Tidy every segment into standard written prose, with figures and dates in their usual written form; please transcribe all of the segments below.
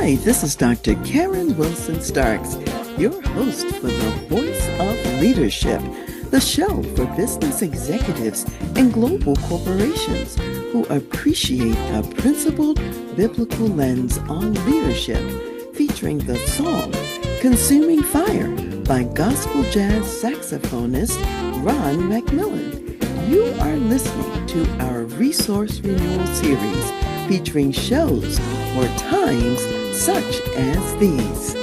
Hi, this is Dr. Karen Wilson Starks, your host for the Voice of Leadership, the show for business executives and global corporations who appreciate a principled biblical lens on leadership, featuring the song Consuming Fire by gospel jazz saxophonist Ron McMillan. You are listening to our Resource Renewal Series featuring shows for times such as these.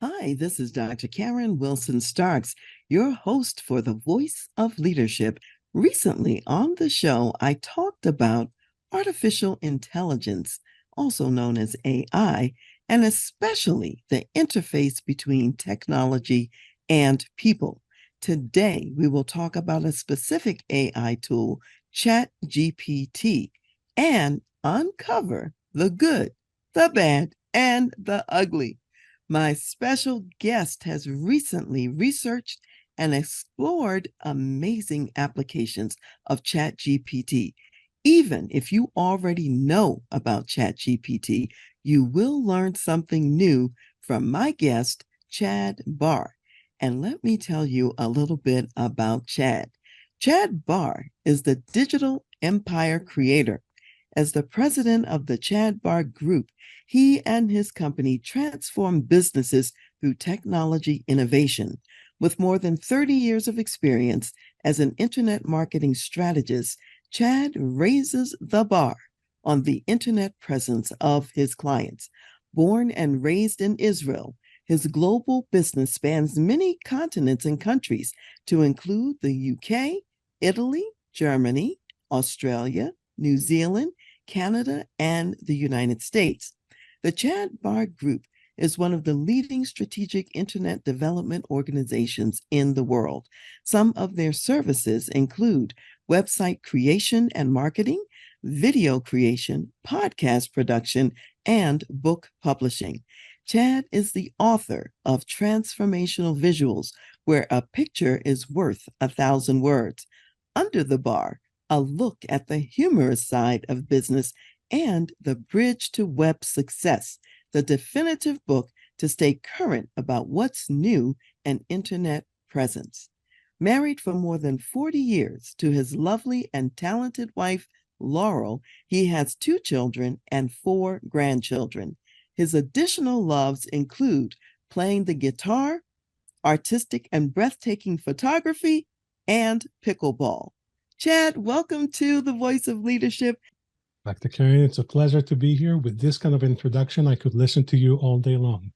Hi, this is Dr. Karen Wilson Starks, your host for the Voice of Leadership. Recently on the show, I talked about artificial intelligence, also known as AI, and especially the interface between technology and people. Today, we will talk about a specific AI tool, ChatGPT, and uncover the good, the bad, and the ugly. My special guest has recently researched and explored amazing applications of ChatGPT. Even if you already know about ChatGPT, you will learn something new from my guest, Chad Barr. And let me tell you a little bit about Chad. Chad Barr is the digital empire creator. As the president of the Chad Barr Group, he and his company transform businesses through technology innovation. With more than 30 years of experience as an internet marketing strategist, Chad raises the bar on the internet presence of his clients. Born and raised in Israel, his global business spans many continents and countries to include the UK, Italy, Germany, Australia, New Zealand, Canada, and the United States. The Chad Barr Group is one of the leading strategic internet development organizations in the world. Some of their services include website creation and marketing, video creation, podcast production, and book publishing. Chad is the author of Transformational Visuals, where a picture is worth 1,000 words. Under the Bar, a look at the humorous side of business, and The Bridge to Web Success, the definitive book to stay current about what's new and internet presence. Married for more than 40 years to his lovely and talented wife, Laurel, he has 2 children and 4 grandchildren. His additional loves include playing the guitar, artistic and breathtaking photography, and pickleball. Chad, welcome to the Voice of Leadership. Dr. Karen, it's a pleasure to be here. With this kind of introduction, I could listen to you all day long.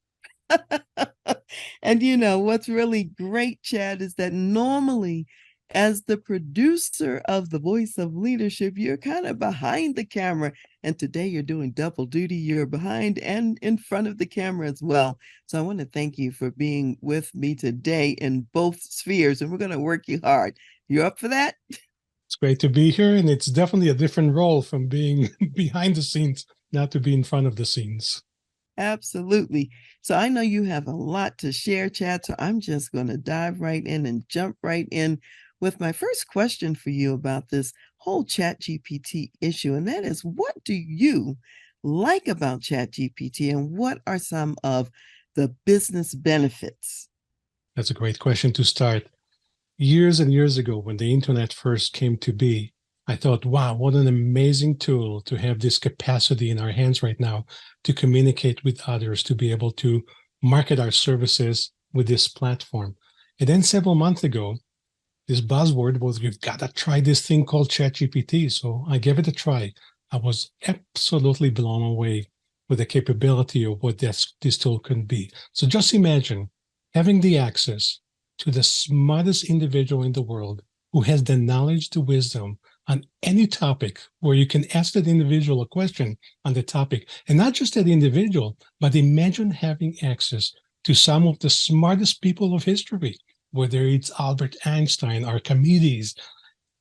And you know, what's really great, Chad, is that normally as the producer of the Voice of Leadership, you're kind of behind the camera. And today you're doing double duty. You're behind and in front of the camera as well. So I want to thank you for being with me today in both spheres. And we're going to work you hard. You up for that? It's great to be here. And it's definitely a different role from being behind the scenes, not to be in front of the scenes. Absolutely. So I know you have a lot to share, Chad. So I'm just going to dive right in and jump right in with my first question for you about this whole ChatGPT issue. And that is, what do you like about ChatGPT and what are some of the business benefits? That's a great question to start. Years and years ago, when the internet first came to be, I thought, wow, what an amazing tool to have this capacity in our hands right now to communicate with others, to be able to market our services with this platform. And then several months ago, this buzzword was, you've got to try this thing called ChatGPT. So I gave it a try. I was absolutely blown away with the capability of what this tool can be. So just imagine having the access to the smartest individual in the world who has the knowledge, the wisdom on any topic, where you can ask that individual a question on the topic. And not just that individual, but imagine having access to some of the smartest people of history, whether it's Albert Einstein, Archimedes,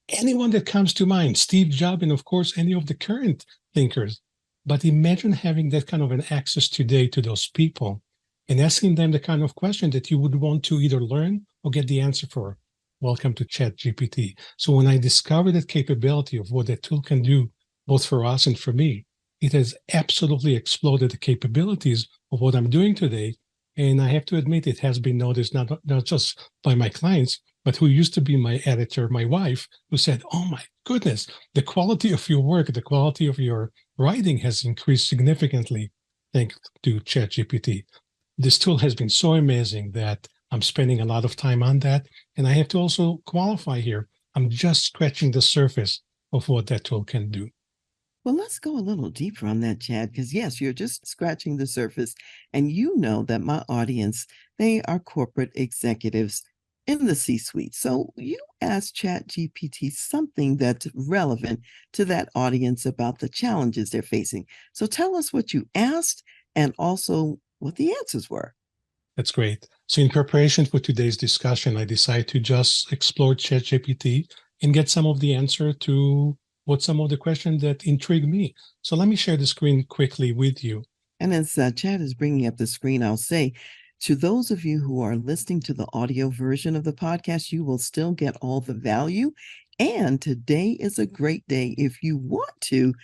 anyone that comes to mind, Steve Jobs, and of course, any of the current thinkers. But imagine having that kind of an access today to those people and asking them the kind of question that you would want to either learn or get the answer for. welcome to ChatGPT. So when I discovered that capability of what that tool can do, both for us and for me, it has absolutely exploded the capabilities of what I'm doing today. And I have to admit, it has been noticed not just by my clients, but who used to be my editor, my wife, who said, "Oh my goodness, the quality of your work, the quality of your writing has increased significantly thanks to ChatGPT." This tool has been so amazing that I'm spending a lot of time on that. And I have to also qualify here, I'm just scratching the surface of what that tool can do. Well, let's go a little deeper on that, Chad, because yes, you're just scratching the surface. And you know that my audience, they are corporate executives in the C-suite. So you ask ChatGPT something that's relevant to that audience about the challenges they're facing. So tell us what you asked and also what the answers were. That's great. So in preparation for today's discussion, I decided to just explore ChatGPT and get some of the answer to what some of the questions that intrigued me. So let me share the screen quickly with you. And as Chad is bringing up the screen, I'll say to those of you who are listening to the audio version of the podcast, you will still get all the value. And today is a great day if you want to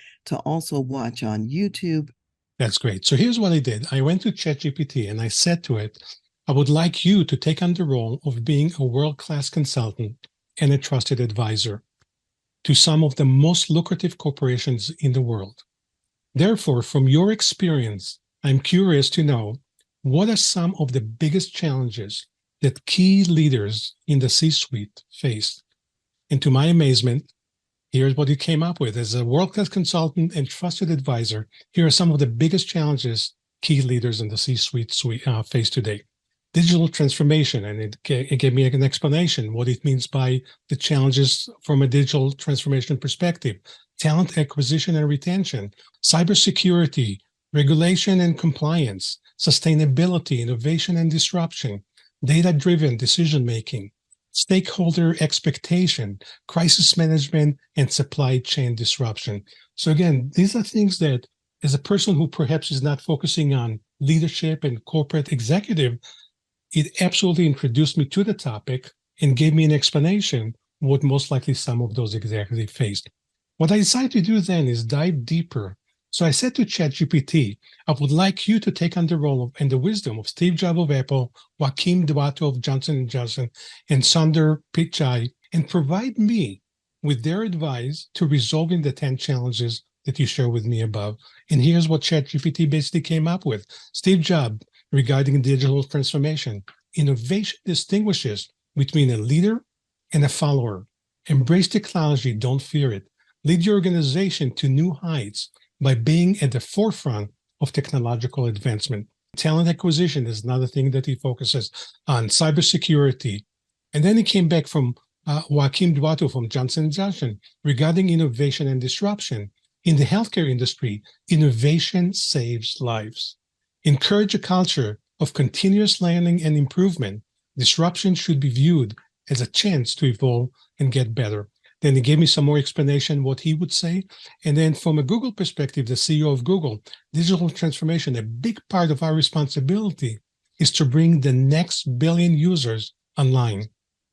also watch on YouTube. That's great. So here's what I did. I went to ChatGPT and I said to it, I would like you to take on the role of being a world-class consultant and a trusted advisor to some of the most lucrative corporations in the world. Therefore, from your experience, I'm curious to know what are some of the biggest challenges that key leaders in the C-suite faced? And to my amazement, here's what it came up with. As a world-class consultant and trusted advisor, here are some of the biggest challenges key leaders in the C-suite face today. Digital transformation, and it gave me an explanation what it means by the challenges from a digital transformation perspective. Talent acquisition and retention, cybersecurity, regulation and compliance, sustainability, innovation and disruption, data-driven decision-making, stakeholder expectation, crisis management, and supply chain disruption. So again, these are things that as a person who perhaps is not focusing on leadership and corporate executive, it absolutely introduced me to the topic and gave me an explanation what most likely some of those executives faced. What I decided to do then is dive deeper. So I said to ChatGPT, I would like you to take on the role of, and the wisdom of Steve Jobs of Apple, Joachim Duato of Johnson & Johnson, and Sundar Pichai, and provide me with their advice to resolving the 10 challenges that you share with me above. And here's what ChatGPT basically came up with. Steve Jobs, regarding digital transformation, innovation distinguishes between a leader and a follower. Embrace technology, don't fear it. Lead your organization to new heights by being at the forefront of technological advancement. Talent acquisition is another thing that he focuses on, cybersecurity. And then he came back from Joachim Duato from Johnson & Johnson regarding innovation and disruption. In the healthcare industry, innovation saves lives. Encourage a culture of continuous learning and improvement. Disruption should be viewed as a chance to evolve and get better. Then he gave me some more explanation what he would say. And then from a Google perspective, the CEO of Google, digital transformation, a big part of our responsibility is to bring the next billion users online.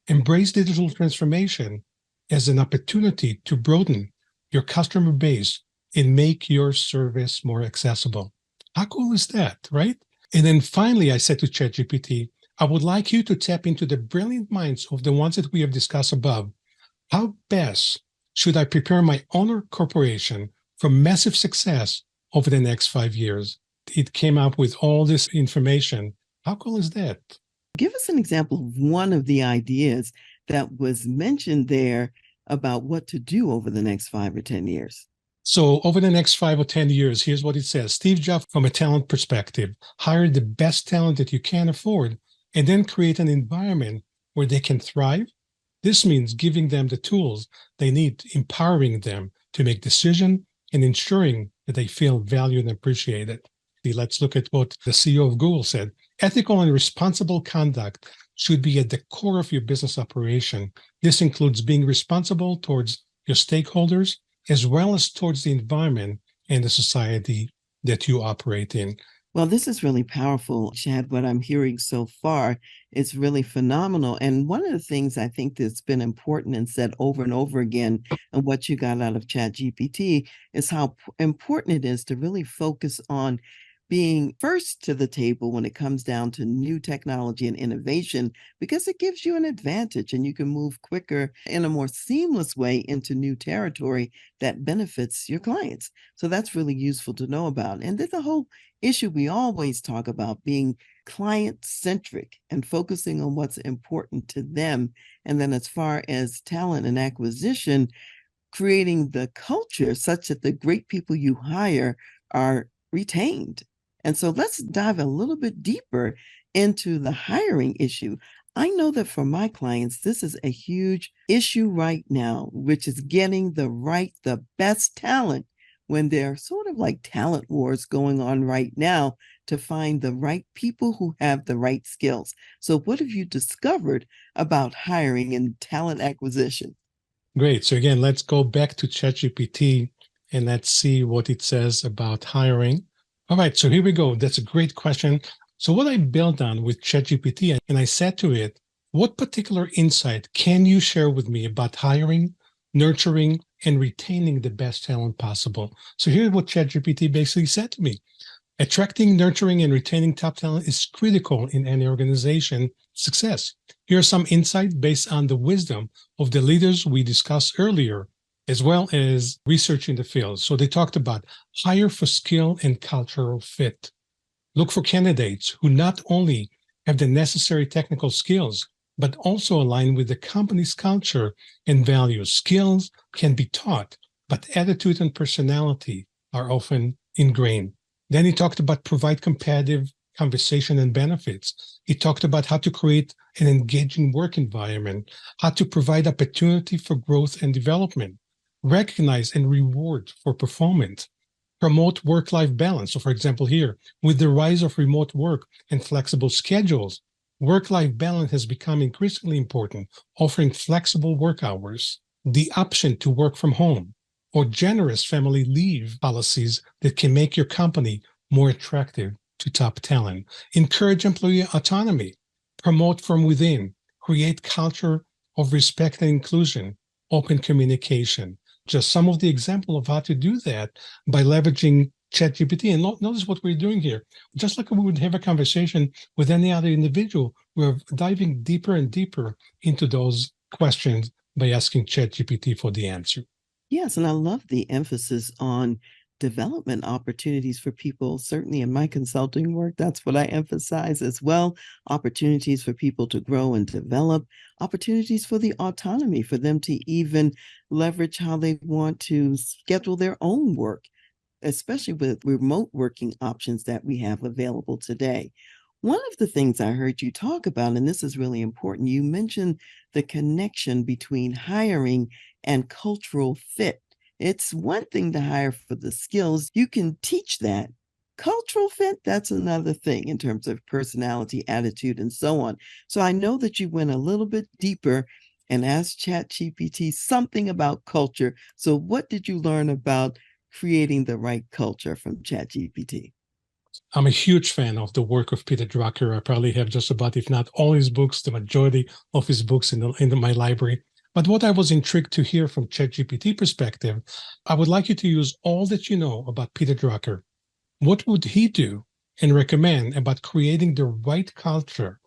Embrace digital transformation as an opportunity to broaden your customer base and make your service more accessible. How cool is that, right? And then finally, I said to ChatGPT, I would like you to tap into the brilliant minds of the ones that we have discussed above. How best should I prepare my own corporation for massive success over the next 5 years? It came up with all this information. How cool is that? Give us an example of one of the ideas that was mentioned there about what to do over the next 5 or 10 years. So over the next 5 or 10 years, here's what it says. Steve Jobs, from a talent perspective, hire the best talent that you can afford and then create an environment where they can thrive. This means giving them the tools they need, empowering them to make decisions and ensuring that they feel valued and appreciated. Let's look at what the CEO of Google said. Ethical and responsible conduct should be at the core of your business operation. This includes being responsible towards your stakeholders, as well as towards the environment and the society that you operate in. Well, this is really powerful, Chad. What I'm hearing so far is really phenomenal. And one of the things I think that's been important and said over and over again, and what you got out of ChatGPT, is how important it is to really focus on being first to the table when it comes down to new technology and innovation, because it gives you an advantage and you can move quicker in a more seamless way into new territory that benefits your clients. So that's really useful to know about. And there's a whole issue we always talk about, being client centric and focusing on what's important to them. And then, as far as talent and acquisition, creating the culture such that the great people you hire are retained. And so let's dive a little bit deeper into the hiring issue. I know that for my clients, this is a huge issue right now, which is getting the best talent, when there are sort of like talent wars going on right now to find the right people who have the right skills. So, what have you discovered about hiring and talent acquisition? Great. So again, let's go back to ChatGPT and let's see what it says about hiring. All right, so here we go. That's a great question. So what I built on with ChatGPT, and I said to it, what particular insight can you share with me about hiring, nurturing, and retaining the best talent possible? So here's what ChatGPT basically said to me. Attracting, nurturing, and retaining top talent is critical in any organization success. Here are some insights based on the wisdom of the leaders we discussed earlier, as well as research in the field. So they talked about hire for skill and cultural fit. Look for candidates who not only have the necessary technical skills, but also align with the company's culture and values. Skills can be taught, but attitude and personality are often ingrained. Then he talked about provide competitive conversation and benefits. He talked about how to create an engaging work environment, how to provide opportunity for growth and development, recognize and reward for performance, promote work-life balance. So for example, here, with the rise of remote work and flexible schedules, work-life balance has become increasingly important, offering flexible work hours, the option to work from home, or generous family leave policies that can make your company more attractive to top talent. Encourage employee autonomy, promote from within, create culture of respect and inclusion, open communication. Just some of the example of how to do that by leveraging ChatGPT. And notice what we're doing here. Just like we would have a conversation with any other individual, we're diving deeper and deeper into those questions by asking ChatGPT for the answer. Yes, and I love the emphasis on development opportunities for people. Certainly in my consulting work, that's what I emphasize as well. Opportunities for people to grow and develop, opportunities for the autonomy, for them to even leverage how they want to schedule their own work, especially with remote working options that we have available today. One of the things I heard you talk about, and this is really important, you mentioned the connection between hiring and cultural fit. It's one thing to hire for the skills, you can teach that. Cultural fit, that's another thing in terms of personality, attitude, and so on. So I know that you went a little bit deeper and asked ChatGPT something about culture. So, what did you learn about creating the right culture from ChatGPT? I'm a huge fan of the work of Peter Drucker. I probably have just about, if not all his books, the majority of his books in my library. But what I was intrigued to hear from ChatGPT perspective, I would like you to use all that you know about Peter Drucker. What would he do and recommend about creating the right culture?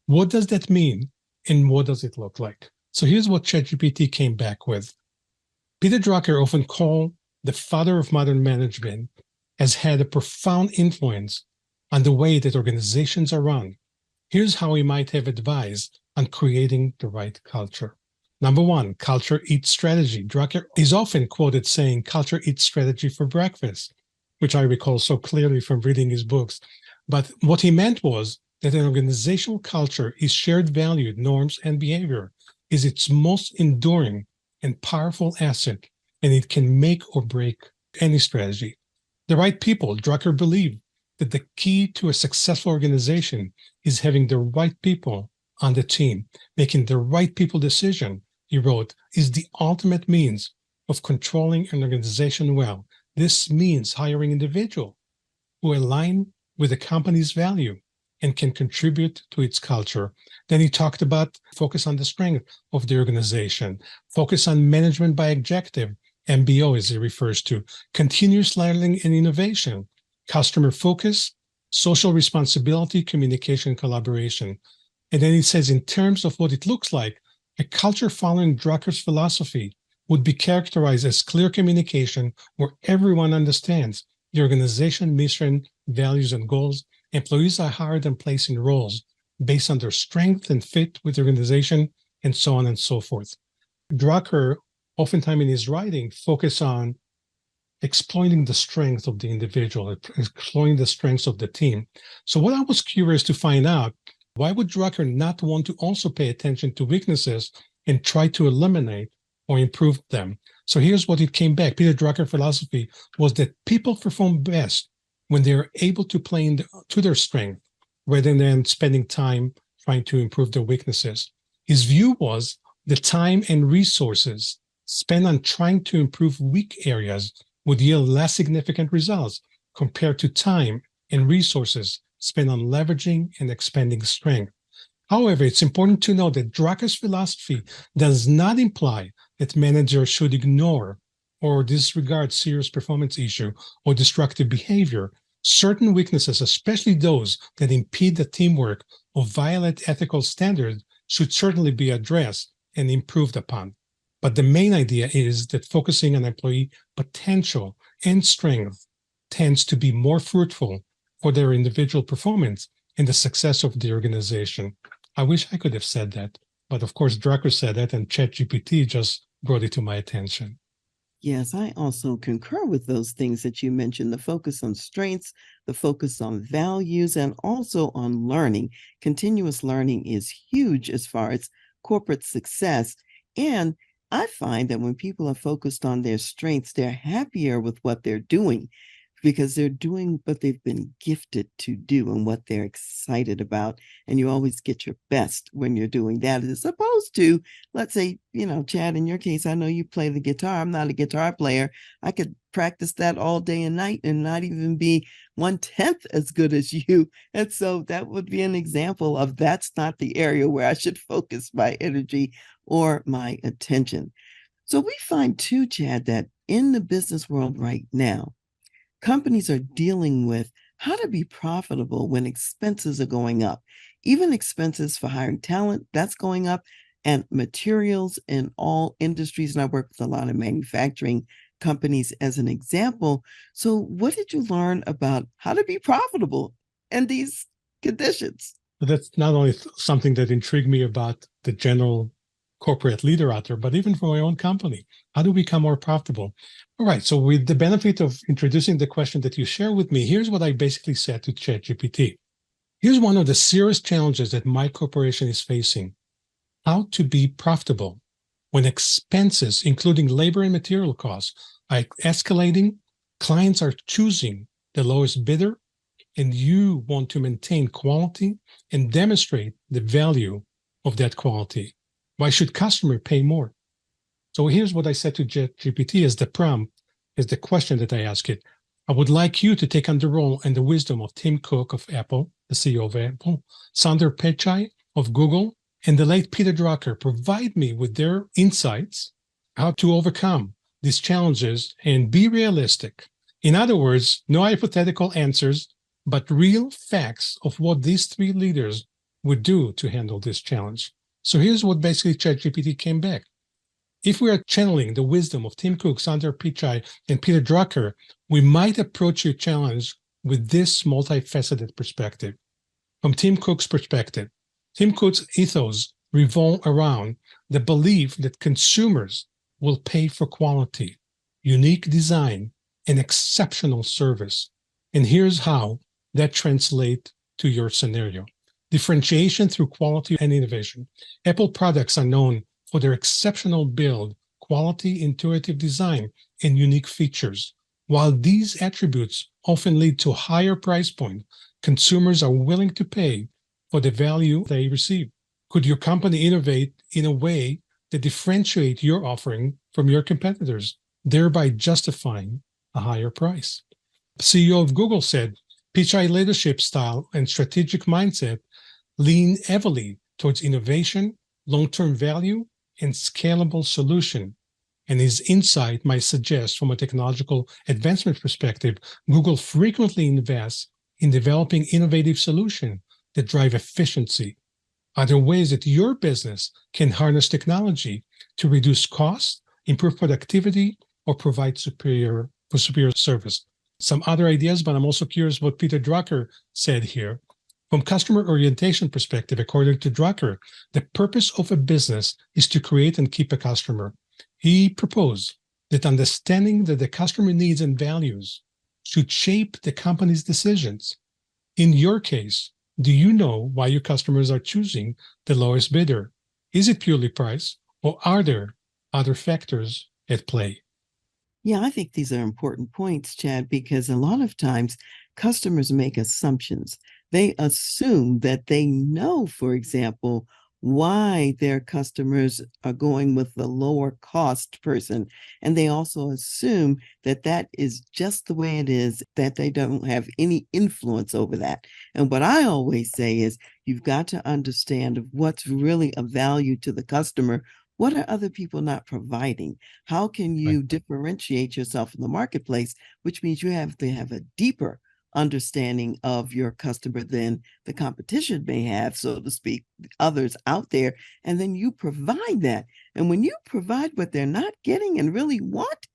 What does that mean? And what does it look like? So here's what ChatGPT came back with. Peter Drucker, often called the father of modern management, has had a profound influence on the way that organizations are run. Here's how he might have advised on creating the right culture. Number one, culture eats strategy. Drucker is often quoted saying, culture eats strategy for breakfast, which I recall so clearly from reading his books. But what he meant was that an organizational culture is shared value, norms, and behavior, is its most enduring and powerful asset, and it can make or break any strategy. The right people, Drucker believed that the key to a successful organization is having the right people on the team. Making the right people decision, he wrote, is the ultimate means of controlling an organization well. This means hiring individuals who align with the company's value and can contribute to its culture. Then he talked about focus on the strength of the organization, focus on management by objective, MBO as he refers to, continuous learning and innovation, customer focus, social responsibility, communication, collaboration. And then he says, in terms of what it looks like, a culture following Drucker's philosophy would be characterized as clear communication where everyone understands the organization, mission, values, and goals. Employees are hired and placed in roles based on their strength and fit with the organization, and so on and so forth. Drucker, oftentimes in his writing, focus on exploiting the strength of the individual, exploiting the strengths of the team. So what I was curious to find out, why would Drucker not want to also pay attention to weaknesses and try to eliminate or improve them? So here's what it came back. Peter Drucker's philosophy was that people perform best when they're able to play to their strength rather than spending time trying to improve their weaknesses. His view was the time and resources spent on trying to improve weak areas would yield less significant results compared to time and resources spent on leveraging and expanding strength. However, it's important to note that Drucker's philosophy does not imply that managers should ignore or disregard serious performance issue or destructive behavior. Certain weaknesses, especially those that impede the teamwork or violate ethical standards, should certainly be addressed and improved upon. But the main idea is that focusing on employee potential and strength tends to be more fruitful for their individual performance and the success of the organization. I wish I could have said that, but of course Drucker said that and ChatGPT just brought it to my attention. Yes, I also concur with those things that you mentioned, the focus on strengths, the focus on values, and also on learning. Continuous learning is huge as far as corporate success. And I find that when people are focused on their strengths, they're happier with what they're doing because they're doing what they've been gifted to do and what they're excited about. And you always get your best when you're doing that, as opposed to, let's say, Chad, in your case, I know you play the guitar. I'm not a guitar player. I could practice that all day and night and not even be 1/10 as good as you. And so that would be an example of that's not the area where I should focus my energy or my attention. So we find too, Chad, that in the business world right now, companies are dealing with how to be profitable when expenses are going up. Even expenses for hiring talent, that's going up, and materials in all industries. And I work with a lot of manufacturing companies as an example. So what did you learn about how to be profitable in these conditions? But that's not only something that intrigued me about the general corporate leader out there, but even for my own company. How do we become more profitable? All right. So with the benefit of introducing the question that you share with me, here's what I basically said to ChatGPT. Here's one of the serious challenges that my corporation is facing. How to be profitable when expenses, including labor and material costs, are escalating, clients are choosing the lowest bidder, and you want to maintain quality and demonstrate the value of that quality. Why should customer pay more? So here's what I said to ChatGPT as the prompt, as the question that I ask it. I would like you to take on the role and the wisdom of Tim Cook of Apple, the CEO of Apple, Sundar Pichai of Google, and the late Peter Drucker. Provide me with their insights, how to overcome these challenges and be realistic. In other words, no hypothetical answers, but real facts of what these three leaders would do to handle this challenge. So here's what basically ChatGPT came back. If we are channeling the wisdom of Tim Cook, Sundar Pichai, and Peter Drucker, we might approach your challenge with this multifaceted perspective. From Tim Cook's perspective, Tim Cook's ethos revolve around the belief that consumers will pay for quality, unique design, and exceptional service. And here's how that translates to your scenario. Differentiation through quality and innovation. Apple products are known for their exceptional build, quality, intuitive design, and unique features. While these attributes often lead to a higher price point, consumers are willing to pay for the value they receive. Could your company innovate in a way that differentiates your offering from your competitors, thereby justifying a higher price? The CEO of Google said, PHI leadership style and strategic mindset lean heavily towards innovation, long-term value, and scalable solution. And his insight might suggest, from a technological advancement perspective, Google frequently invests in developing innovative solutions that drive efficiency. Are there ways that your business can harness technology to reduce costs, improve productivity, or provide superior service? Some other ideas, but I'm also curious what Peter Drucker said here. From customer orientation perspective, according to Drucker, the purpose of a business is to create and keep a customer. He proposed that understanding that the customer needs and values should shape the company's decisions. In your case, do you know why your customers are choosing the lowest bidder? Is it purely price, or are there other factors at play? Yeah, I think these are important points, Chad, because a lot of times customers make assumptions. They assume that they know, for example, why their customers are going with the lower cost person. And they also assume that that is just the way it is, that they don't have any influence over that. And what I always say is you've got to understand what's really of value to the customer. What are other people not providing? How can you differentiate yourself in the marketplace, which means you have to have a deeper understanding of your customer than the competition may have, so to speak, others out there. And then you provide that. And when you provide what they're not getting and really want,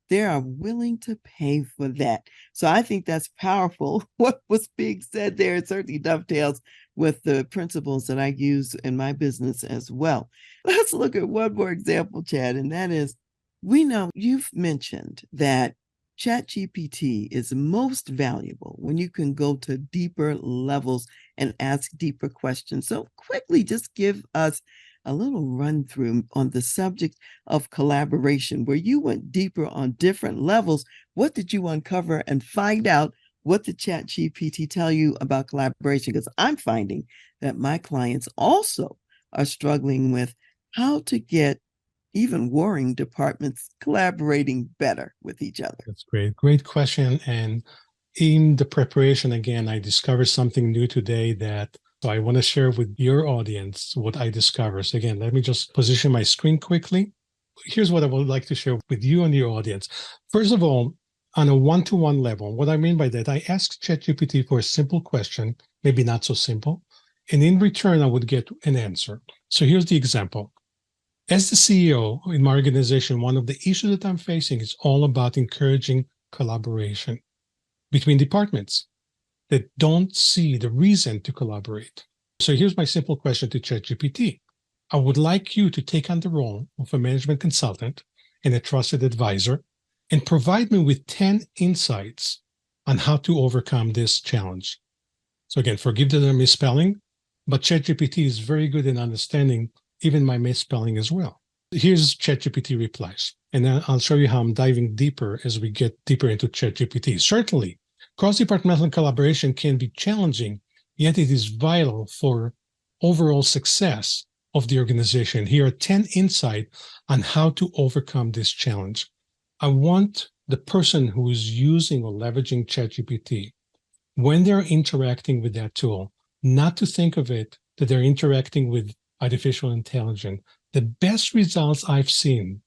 they are willing to pay for that. So I think that's powerful. What was being said there, it certainly dovetails with the principles that I use in my business as well. Let's look at one more example, Chad, and that is, we know you've mentioned that ChatGPT is most valuable when you can go to deeper levels and ask deeper questions. So quickly, just give us a little run through on the subject of collaboration, where you went deeper on different levels. What did you uncover and find out? What did ChatGPT tell you about collaboration? Because I'm finding that my clients also are struggling with how to get even warring departments collaborating better with each other. That's great. Great question. And in the preparation, again, I discovered something new today that so I want to share with your audience what I discovered. So again, let me just position my screen quickly. Here's what I would like to share with you and your audience. First of all, on a one-to-one level, what I mean by that, I asked ChatGPT for a simple question, maybe not so simple, and in return, I would get an answer. So here's the example. As the CEO in my organization, one of the issues that I'm facing is all about encouraging collaboration between departments that don't see the reason to collaborate. So here's my simple question to ChatGPT. I would like you to take on the role of a management consultant and a trusted advisor and provide me with 10 insights on how to overcome this challenge. So again, forgive the misspelling, but ChatGPT is very good in understanding even my misspelling as well. Here's ChatGPT replies, and then I'll show you how I'm diving deeper as we get deeper into ChatGPT. Certainly, cross-departmental collaboration can be challenging, yet it is vital for overall success of the organization. Here are 10 insights on how to overcome this challenge. I want the person who is using or leveraging ChatGPT, when they're interacting with that tool, not to think of it that they're interacting with artificial intelligence. The best results I've seen,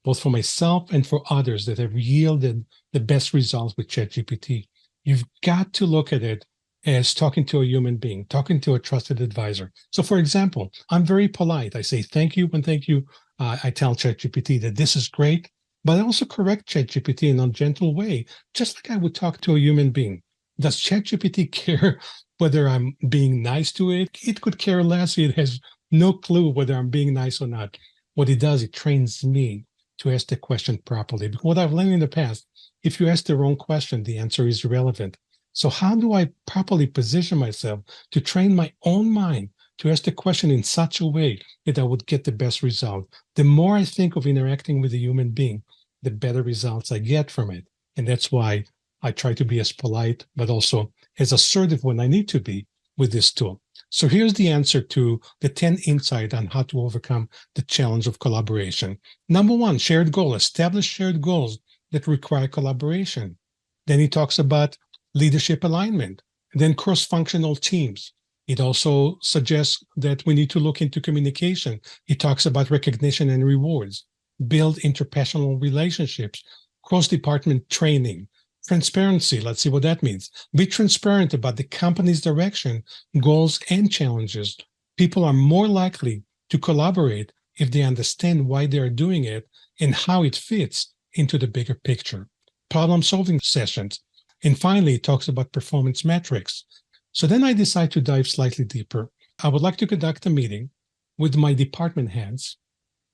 both for myself and for others that have yielded the best results with ChatGPT, you've got to look at it as talking to a human being, talking to a trusted advisor. So for example, I'm very polite. I say thank you and thank you. I tell ChatGPT that this is great, but I also correct ChatGPT in a gentle way, just like I would talk to a human being. Does ChatGPT care whether I'm being nice to it? It could care less. It has no clue whether I'm being nice or not. What it does, it trains me to ask the question properly. Because what I've learned in the past, if you ask the wrong question, the answer is irrelevant. So how do I properly position myself to train my own mind to ask the question in such a way that I would get the best result? The more I think of interacting with a human being, the better results I get from it. And that's why I try to be as polite, but also as assertive when I need to be with this tool. So here's the answer to the 10 insights on how to overcome the challenge of collaboration. Number one, shared goal. Establish shared goals that require collaboration. Then he talks about leadership alignment, and then cross-functional teams. It also suggests that we need to look into communication. It talks about recognition and rewards, build interpersonal relationships, cross-department training, transparency. Let's see what that means. Be transparent about the company's direction, goals, and challenges. People are more likely to collaborate if they understand why they are doing it and how it fits into the bigger picture. Problem-solving sessions. And finally, it talks about performance metrics. So then I decide to dive slightly deeper. I would like to conduct a meeting with my department heads.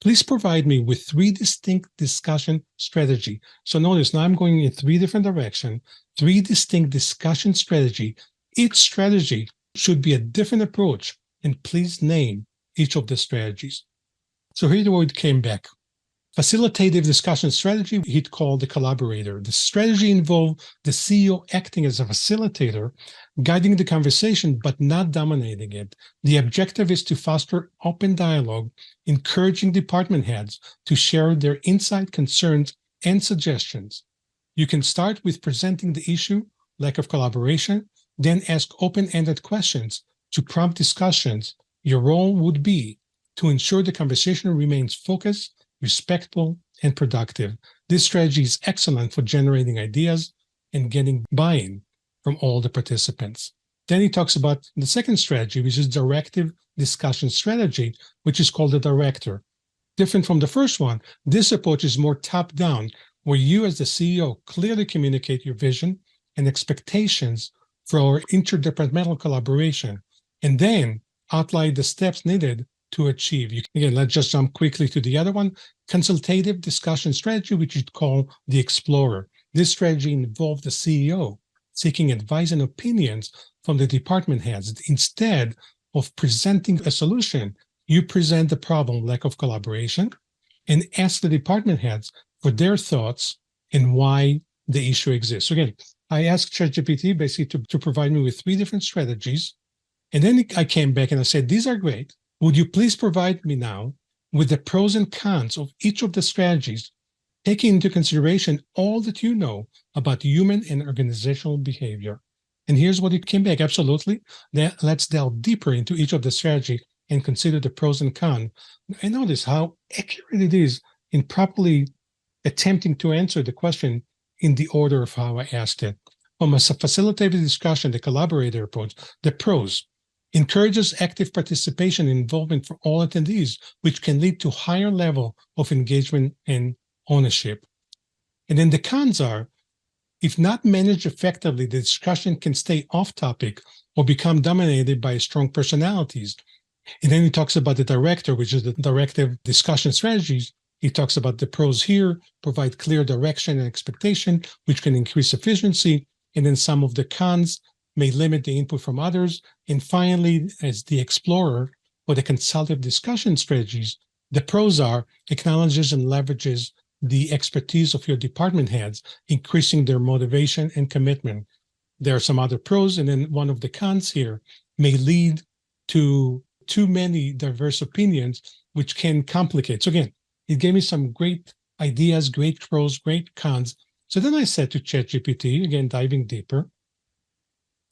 Please provide me with 3 distinct discussion strategy. So notice now I'm going in 3 different directions, 3 distinct discussion strategy. Each strategy should be a different approach, and please name each of the strategies. So here's where it came back. Facilitative discussion strategy, he'd call the collaborator. The strategy involved the CEO acting as a facilitator, guiding the conversation, but not dominating it. The objective is to foster open dialogue, encouraging department heads to share their insight, concerns, and suggestions. You can start with presenting the issue, lack of collaboration, then ask open-ended questions to prompt discussions. Your role would be to ensure the conversation remains focused, respectful, and productive. This strategy is excellent for generating ideas and getting buy-in from all the participants. Then he talks about the second strategy, which is directive discussion strategy, which is called the director. Different from the first one, this approach is more top-down, where you as the CEO clearly communicate your vision and expectations for interdepartmental collaboration, and then outline the steps needed to achieve. Again, let's just jump quickly to the other one, consultative discussion strategy, which you'd call the explorer. This strategy involved the CEO seeking advice and opinions from the department heads. Instead of presenting a solution, you present the problem, lack of collaboration, and ask the department heads for their thoughts and why the issue exists. So again, I asked ChatGPT basically to provide me with 3 different strategies. And then I came back and I said, these are great. Would you please provide me now with the pros and cons of each of the strategies, taking into consideration all that you know about human and organizational behavior? And here's what it came back. Absolutely. Let's delve deeper into each of the strategy and consider the pros and cons. And notice how accurate it is in properly attempting to answer the question in the order of how I asked it. From a facilitated discussion, the collaborator approach, the pros, encourages active participation and involvement for all attendees, which can lead to higher level of engagement and ownership. And then the cons are, if not managed effectively, the discussion can stay off topic or become dominated by strong personalities. And then he talks about the director, which is the directive discussion strategies. He talks about the pros here, provide clear direction and expectation, which can increase efficiency. And then some of the cons may limit the input from others. And finally, as the explorer or the consultative discussion strategies, the pros are acknowledges and leverages the expertise of your department heads, increasing their motivation and commitment. There are some other pros, and then one of the cons here may lead to too many diverse opinions, which can complicate. So again, it gave me some great ideas, great pros, great cons. So then I said to ChatGPT, again, diving deeper,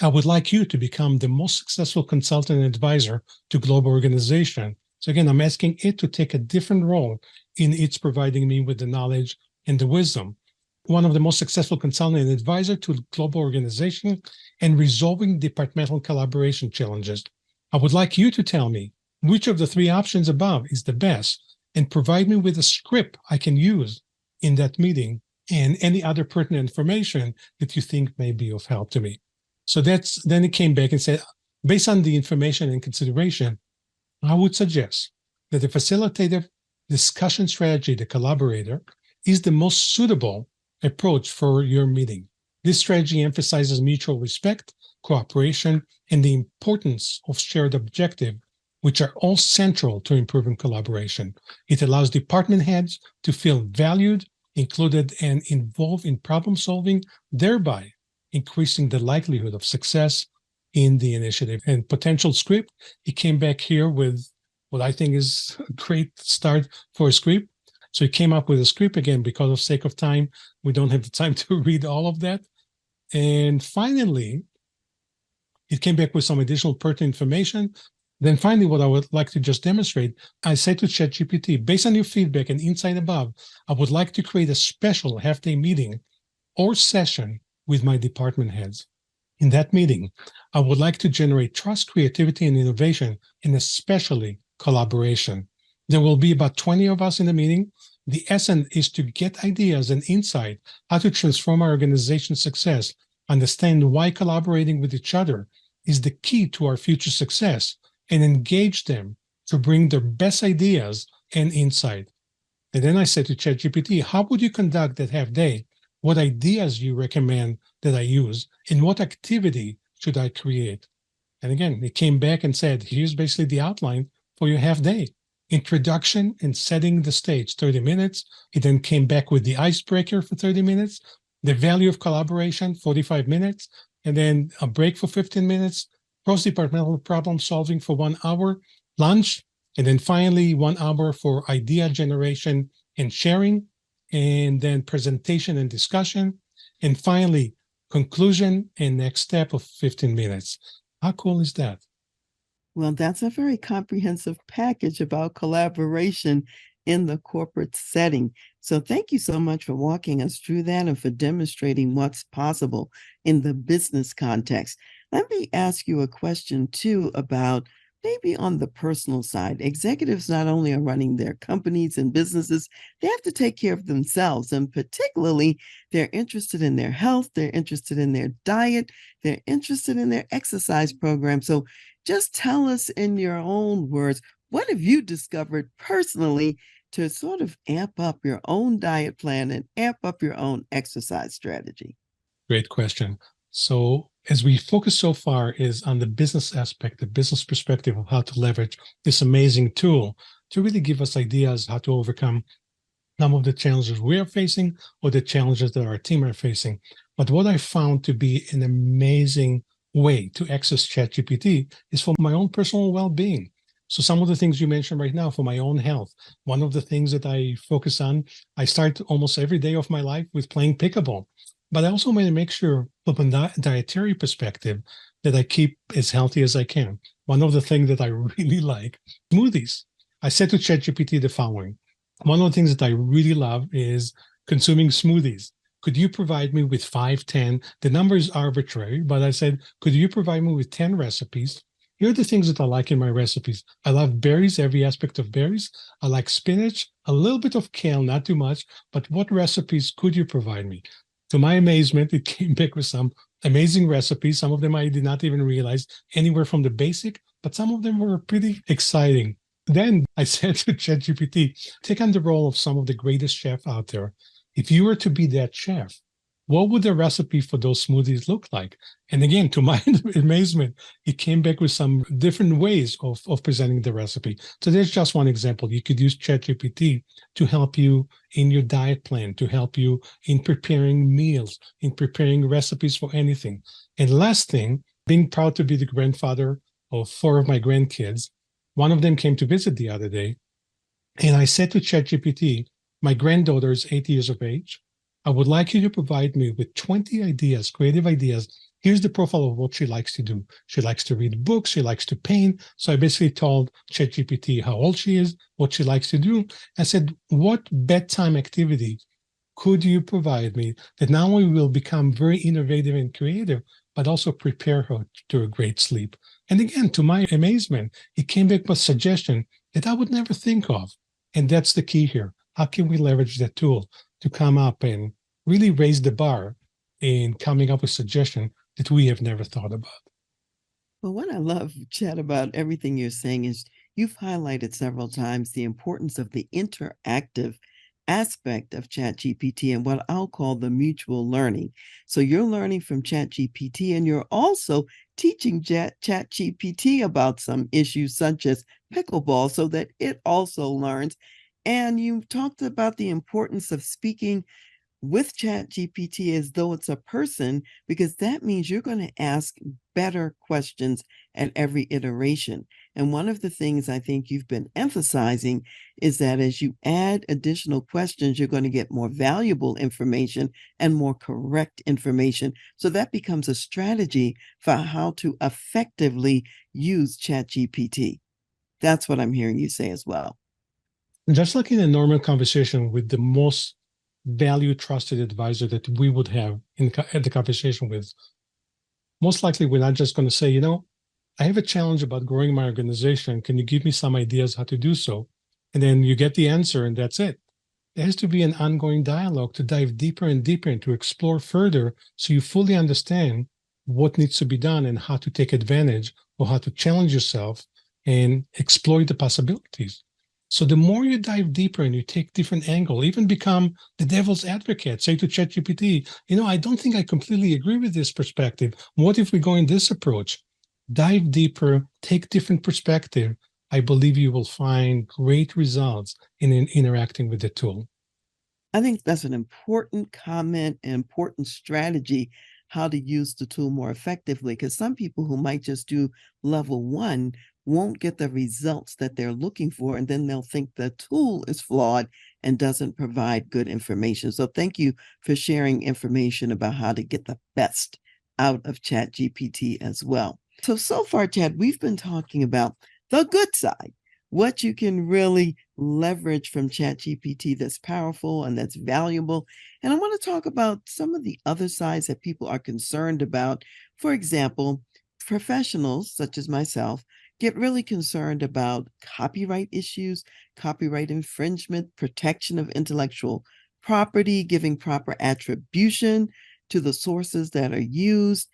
I would like you to become the most successful consultant and advisor to global organization. So again, I'm asking it to take a different role in its providing me with the knowledge and the wisdom. One of the most successful consultant and advisor to global organization and resolving departmental collaboration challenges. I would like you to tell me which of the 3 options above is the best and provide me with a script I can use in that meeting and any other pertinent information that you think may be of help to me. So then it came back and said, based on the information and consideration, I would suggest that the facilitative discussion strategy, the collaborator, is the most suitable approach for your meeting. This strategy emphasizes mutual respect, cooperation, and the importance of shared objective, which are all central to improving collaboration. It allows department heads to feel valued, included, and involved in problem solving, thereby increasing the likelihood of success in the initiative. And potential script, he came back here with what I think is a great start for a script. So he came up with a script. Again, because of sake of time, we don't have the time to read all of that. And finally, it came back with some additional pertinent information. Then finally, what I would like to just demonstrate, I said to ChatGPT, based on your feedback and insight above, I would like to create a special half-day meeting or session with my department heads. In that meeting, I would like to generate trust, creativity, and innovation, and especially collaboration. There will be about 20 of us in the meeting. The essence is to get ideas and insight, how to transform our organization's success, understand why collaborating with each other is the key to our future success, and engage them to bring their best ideas and insight. And then I said to ChatGPT, how would you conduct that half day? What ideas you recommend that I use? And what activity should I create? And again, it came back and said, here's basically the outline for your half day. Introduction and setting the stage, 30 minutes. It then came back with the icebreaker for 30 minutes, the value of collaboration, 45 minutes, and then a break for 15 minutes, cross-departmental problem solving for 1 hour, lunch, and then finally 1 hour for idea generation and sharing, and then presentation and discussion, and finally conclusion and next step of 15 minutes. How cool is that? Well, that's a very comprehensive package about collaboration in the corporate setting. So thank you so much for walking us through that and for demonstrating what's possible in the business context. Let me ask you a question too about maybe on the personal side. Executives not only are running their companies and businesses, they have to take care of themselves. And particularly, they're interested in their health, they're interested in their diet, they're interested in their exercise program. So just tell us in your own words, what have you discovered personally to sort of amp up your own diet plan and amp up your own exercise strategy? Great question. So as we focus so far is on the business aspect, the business perspective of how to leverage this amazing tool to really give us ideas how to overcome some of the challenges we are facing or the challenges that our team are facing. But what I found to be an amazing way to access ChatGPT is for my own personal well-being. So some of the things you mentioned right now for my own health, one of the things that I focus on, I start almost every day of my life with playing pickleball. But I also want to make sure from a dietary perspective that I keep as healthy as I can. One of the things that I really like, smoothies. I said to ChatGPT the following. One of the things that I really love is consuming smoothies. Could you provide me with 5, 10? The number is arbitrary, but I said, could you provide me with 10 recipes? Here are the things that I like in my recipes. I love berries, every aspect of berries. I like spinach, a little bit of kale, not too much, but what recipes could you provide me? To my amazement, it came back with some amazing recipes. Some of them I did not even realize, anywhere from the basic, but some of them were pretty exciting. Then I said to ChatGPT, take on the role of some of the greatest chefs out there. If you were to be that chef, what would the recipe for those smoothies look like? And again, to my amazement, it came back with some different ways of presenting the recipe. So there's just one example. You could use ChatGPT to help you in your diet plan, to help you in preparing meals, in preparing recipes for anything. And last thing, being proud to be the grandfather of 4 of my grandkids, one of them came to visit the other day, and I said to ChatGPT, my granddaughter is 8 years of age. I would like you to provide me with 20 ideas, creative ideas. Here's the profile of what she likes to do. She likes to read books. She likes to paint. So I basically told ChatGPT how old she is, what she likes to do. I said, what bedtime activity could you provide me that not only will become very innovative and creative, but also prepare her to a great sleep? And again, to my amazement, it came back with a suggestion that I would never think of. And that's the key here. How can we leverage that tool to come up and really raise the bar in coming up with suggestions that we have never thought about? Well, what I love, Chad, about everything you're saying is you've highlighted several times the importance of the interactive aspect of ChatGPT and what I'll call the mutual learning. So you're learning from ChatGPT and you're also teaching ChatGPT about some issues such as pickleball so that it also learns. And you talked about the importance of speaking with ChatGPT as though it's a person, because that means you're going to ask better questions at every iteration. And one of the things I think you've been emphasizing is that as you add additional questions, you're going to get more valuable information and more correct information. So that becomes a strategy for how to effectively use ChatGPT. That's what I'm hearing you say as well. Just like in a normal conversation with the most valued, trusted advisor that we would have at the conversation with, most likely we're not just going to say, I have a challenge about growing my organization. Can you give me some ideas how to do so? And then you get the answer, and that's it. There has to be an ongoing dialogue to dive deeper and deeper and to explore further so you fully understand what needs to be done and how to take advantage or how to challenge yourself and exploit the possibilities. So the more you dive deeper and you take different angle, even become the devil's advocate, say to ChatGPT, I don't think I completely agree with this perspective. What if we go in this approach? Dive deeper, take different perspective. I believe you will find great results in interacting with the tool. I think that's an important comment, an important strategy, how to use the tool more effectively. Because some people who might just do level one won't get the results that they're looking for. And then they'll think the tool is flawed and doesn't provide good information. So thank you for sharing information about how to get the best out of ChatGPT as well. So far, Chad, we've been talking about the good side, what you can really leverage from ChatGPT that's powerful and that's valuable. And I want to talk about some of the other sides that people are concerned about. For example, professionals such as myself get really concerned about copyright issues, copyright infringement, protection of intellectual property, giving proper attribution to the sources that are used.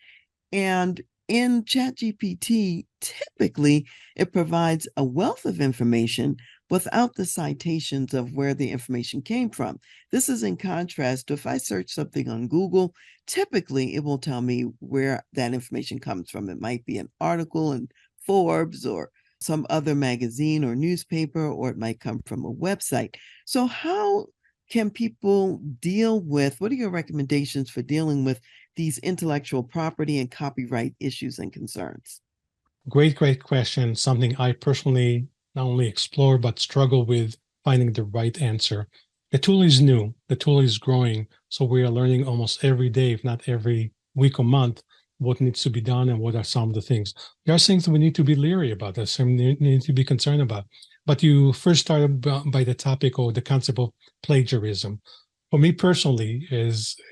And in ChatGPT, typically it provides a wealth of information without the citations of where the information came from. This is in contrast to if I search something on Google, typically it will tell me where that information comes from. It might be an article in Forbes or some other magazine or newspaper, or it might come from a website. So how can people deal with, what are your recommendations for dealing with these intellectual property and copyright issues and concerns? Great question. Something I personally not only explore, but struggle with finding the right answer. The tool is new, the tool is growing. So we are learning almost every day, if not every week or month, what needs to be done and what are some of the things. There are things that we need to be leery about, there's some need to be concerned about. But you first started by the topic or the concept of plagiarism. For me personally,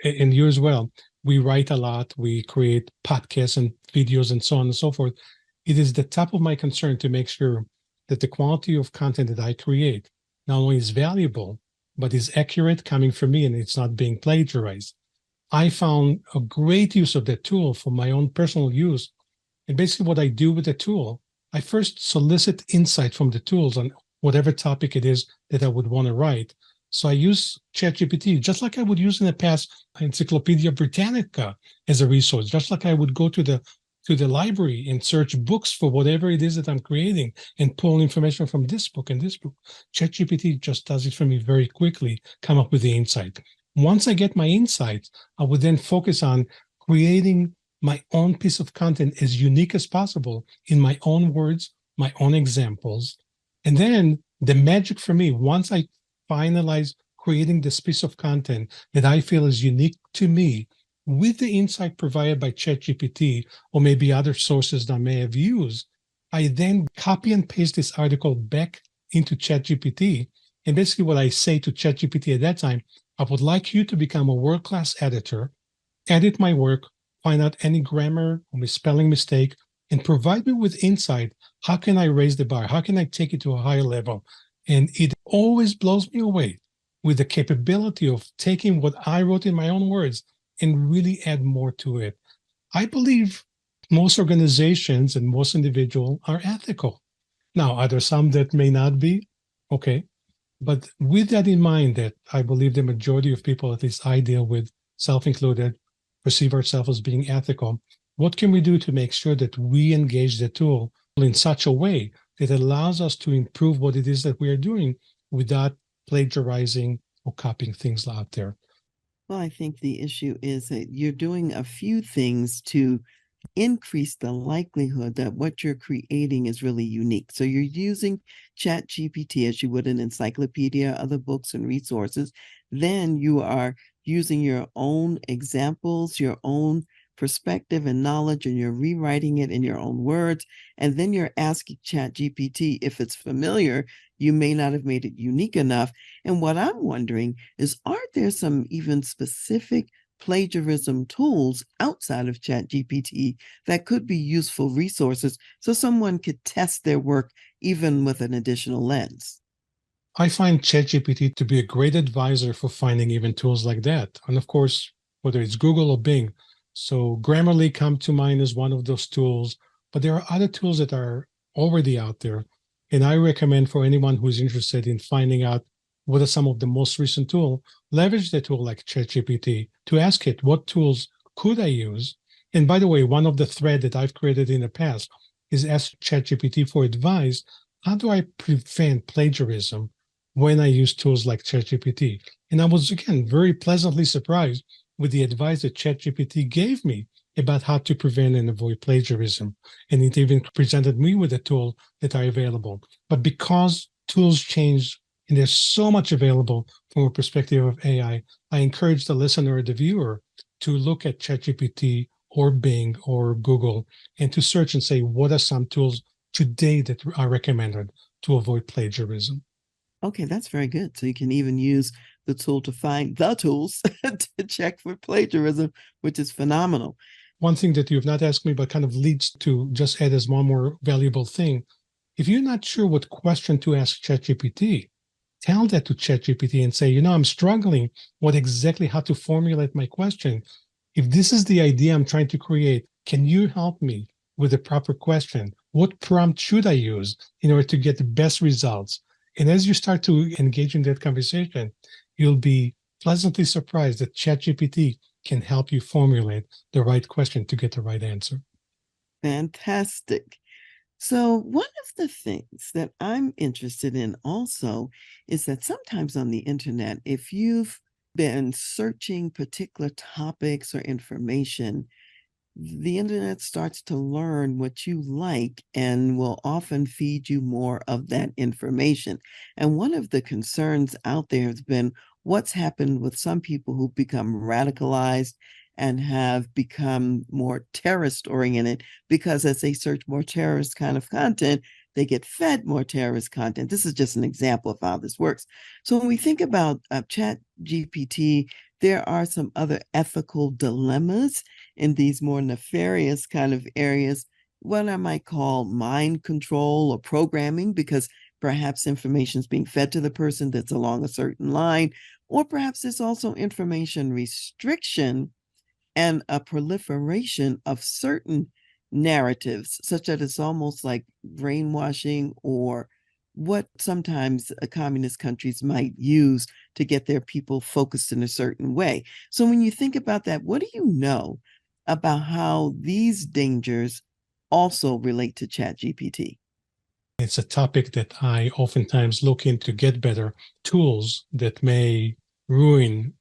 and you as well, we write a lot, we create podcasts and videos and so on and so forth. It is the top of my concern to make sure that the quality of content that I create not only is valuable, but is accurate, coming from me, and it's not being plagiarized. I found a great use of that tool for my own personal use. And basically what I do with the tool, I first solicit insight from the tools on whatever topic it is that I would want to write. So I use ChatGPT just like I would use in the past Encyclopedia Britannica as a resource, just like I would go to the library and search books for whatever it is that I'm creating and pull information from this book and this book. ChatGPT just does it for me very quickly, come up with the insight. Once I get my insights, I would then focus on creating my own piece of content as unique as possible in my own words, my own examples. And then the magic for me, once I finalize creating this piece of content that I feel is unique to me, with the insight provided by ChatGPT or maybe other sources that I may have used, I then copy and paste this article back into ChatGPT. And basically what I say to ChatGPT at that time, I would like you to become a world-class editor, edit my work, find out any grammar or spelling mistake, and provide me with insight. How can I raise the bar? How can I take it to a higher level? And it always blows me away with the capability of taking what I wrote in my own words and really add more to it. I believe most organizations and most individuals are ethical. Now, are there some that may not be? Okay. But with that in mind, that I believe the majority of people, at least I deal with, self-included, perceive ourselves as being ethical. What can we do to make sure that we engage the tool in such a way that allows us to improve what it is that we are doing without plagiarizing or copying things out there? Well, I think the issue is that you're doing a few things to increase the likelihood that what you're creating is really unique. So you're using ChatGPT as you would an encyclopedia, other books and resources. Then you are using your own examples, your own perspective and knowledge, and you're rewriting it in your own words. And then you're asking ChatGPT if it's familiar. You may not have made it unique enough. And what I'm wondering is, are there some even specific plagiarism tools outside of ChatGPT that could be useful resources so someone could test their work even with an additional lens? I find ChatGPT to be a great advisor for finding even tools like that. And of course, whether it's Google or Bing. So Grammarly come to mind as one of those tools, but there are other tools that are already out there. And I recommend for anyone who's interested in finding out what are some of the most recent tools, leverage the tool like ChatGPT to ask it, what tools could I use? And by the way, one of the thread that I've created in the past is ask ChatGPT for advice. How do I prevent plagiarism when I use tools like ChatGPT? And I was, again, very pleasantly surprised with the advice that ChatGPT gave me about how to prevent and avoid plagiarism. And it even presented me with a tool that are available. But because tools change and there's so much available from a perspective of AI, I encourage the listener or the viewer to look at ChatGPT or Bing or Google and to search and say, what are some tools today that are recommended to avoid plagiarism? Okay, that's very good. So you can even use the tool to find the tools to check for plagiarism, which is phenomenal. One thing that you've not asked me, but kind of leads to just add as one more valuable thing. If you're not sure what question to ask ChatGPT, tell that to ChatGPT and say, I'm struggling with exactly how to formulate my question. If this is the idea I'm trying to create, can you help me with the proper question? What prompt should I use in order to get the best results? And as you start to engage in that conversation, you'll be pleasantly surprised that ChatGPT can help you formulate the right question to get the right answer. Fantastic. So, one of the things that I'm interested in also is that sometimes on the internet, if you've been searching particular topics or information, the internet starts to learn what you like and will often feed you more of that information. And one of the concerns out there has been what's happened with some people who've become radicalized and have become more terrorist oriented because as they search more terrorist kind of content, they get fed more terrorist content. This is just an example of how this works. So when we think about Chat GPT, there are some other ethical dilemmas in these more nefarious kind of areas, what I might call mind control or programming, because perhaps information is being fed to the person that's along a certain line, or perhaps there's also information restriction and a proliferation of certain narratives, such that it's almost like brainwashing or what sometimes communist countries might use to get their people focused in a certain way. So when you think about that, what do you know about how these dangers also relate to ChatGPT? It's a topic that I oftentimes look into to get better tools that may ruin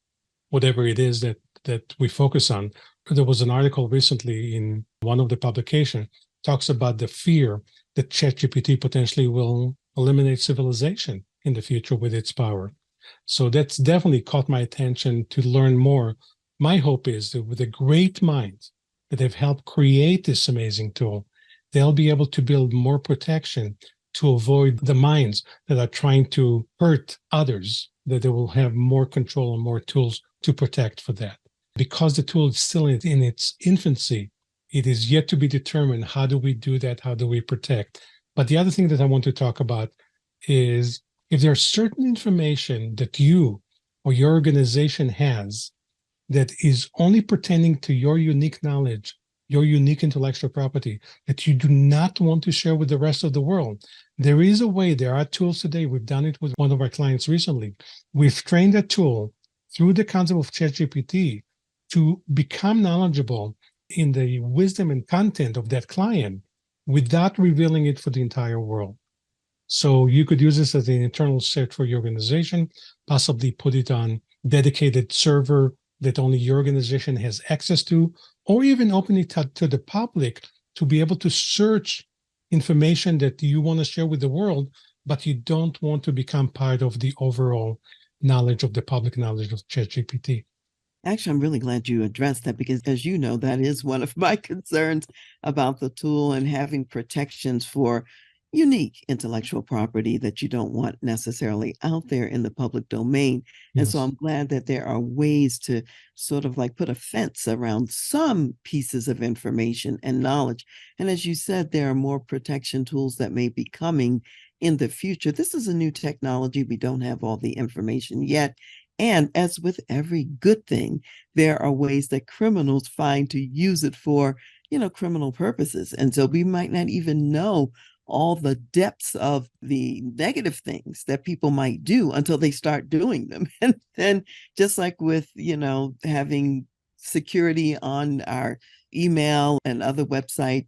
whatever it is that we focus on. There was an article recently in one of the publications talks about the fear that ChatGPT potentially will eliminate civilization in the future with its power. So that's definitely caught my attention to learn more. My hope is that with the great minds that have helped create this amazing tool, they'll be able to build more protection to avoid the minds that are trying to hurt others, that they will have more control and more tools to protect for that. Because the tool is still in its infancy, it is yet to be determined how do we do that, how do we protect. But the other thing that I want to talk about is if there's certain information that you or your organization has that is only pertaining to your unique knowledge, your unique intellectual property that you do not want to share with the rest of the world. There is a way, there are tools today. We've done it with one of our clients recently. We've trained a tool through the concept of ChatGPT to become knowledgeable in the wisdom and content of that client without revealing it for the entire world. So you could use this as an internal set for your organization, possibly put it on dedicated server that only your organization has access to, or even opening it to the public to be able to search information that you want to share with the world, but you don't want to become part of the overall knowledge of the public knowledge of ChatGPT. Actually, I'm really glad you addressed that because, as you know, that is one of my concerns about the tool and having protections for unique intellectual property that you don't want necessarily out there in the public domain. And so Yes. I'm glad that there are ways to sort of like put a fence around some pieces of information and knowledge. And as you said, there are more protection tools that may be coming in the future. This is a new technology. We don't have all the information yet. And as with every good thing, there are ways that criminals find to use it for, criminal purposes. And so we might not even know all the depths of the negative things that people might do until they start doing them. And then just like with, having security on our email and other website,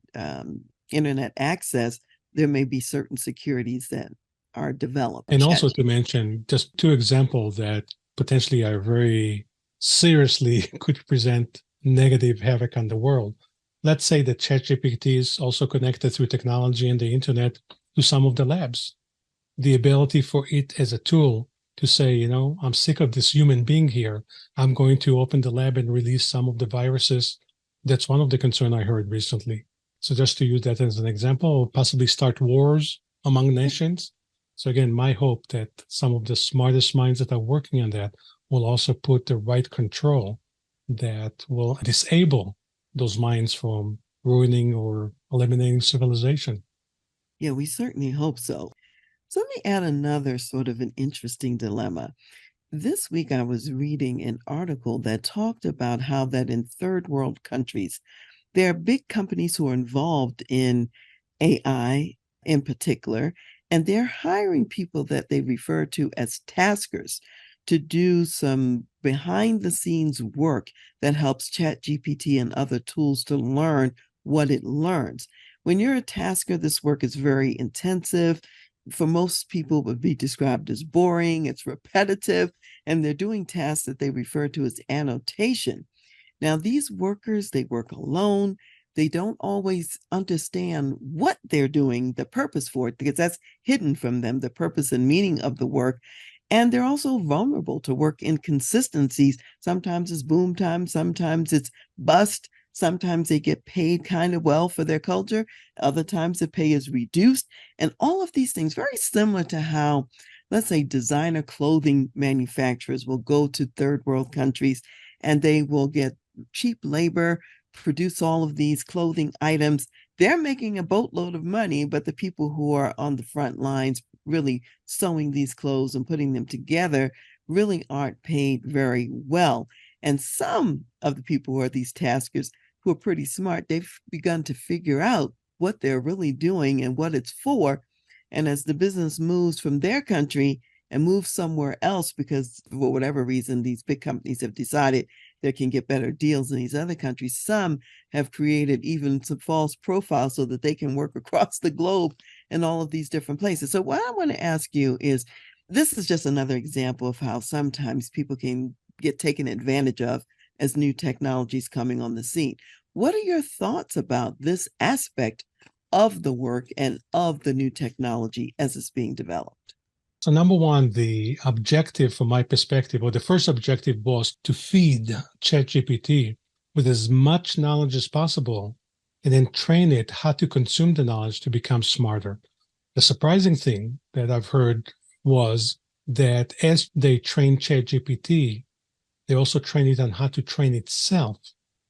internet access, there may be certain securities that are developed. And also to mention just two examples that potentially are very seriously could present negative havoc on the world. Let's say that ChatGPT is also connected through technology and the internet to some of the labs. The ability for it as a tool to say, I'm sick of this human being here. I'm going to open the lab and release some of the viruses. That's one of the concerns I heard recently. So just to use that as an example, or possibly start wars among nations. So again, my hope that some of the smartest minds that are working on that will also put the right control that will disable those minds from ruining or eliminating civilization. Yeah, we certainly hope so. So let me add another sort of an interesting dilemma. This week I was reading an article that talked about how that in third world countries, there are big companies who are involved in AI in particular, and they're hiring people that they refer to as taskers to do some behind the scenes work that helps ChatGPT and other tools to learn what it learns. When you're a tasker, this work is very intensive. For most people, it would be described as boring, it's repetitive, and they're doing tasks that they refer to as annotation. Now, these workers, they work alone. They don't always understand what they're doing, the purpose for it, because that's hidden from them, the purpose and meaning of the work. And they're also vulnerable to work inconsistencies. Sometimes it's boom time, sometimes it's bust, sometimes they get paid kind of well for their culture, other times the pay is reduced. And all of these things, very similar to how, let's say, designer clothing manufacturers will go to third world countries and they will get cheap labor, produce all of these clothing items. They're making a boatload of money, but the people who are on the front lines really sewing these clothes and putting them together really aren't paid very well. And some of the people who are these taskers who are pretty smart, they've begun to figure out what they're really doing and what it's for. And as the business moves from their country and moves somewhere else, because for whatever reason, these big companies have decided they can get better deals in these other countries, some have created even some false profiles so that they can work across the globe in all of these different places. So what I want to ask you is, this is just another example of how sometimes people can get taken advantage of as new technologies coming on the scene. What are your thoughts about this aspect of the work and of the new technology as it's being developed? So number one, the objective from my perspective, or the first objective was to feed ChatGPT with as much knowledge as possible and then train it how to consume the knowledge to become smarter. The surprising thing that I've heard was that as they train ChatGPT, they also train it on how to train itself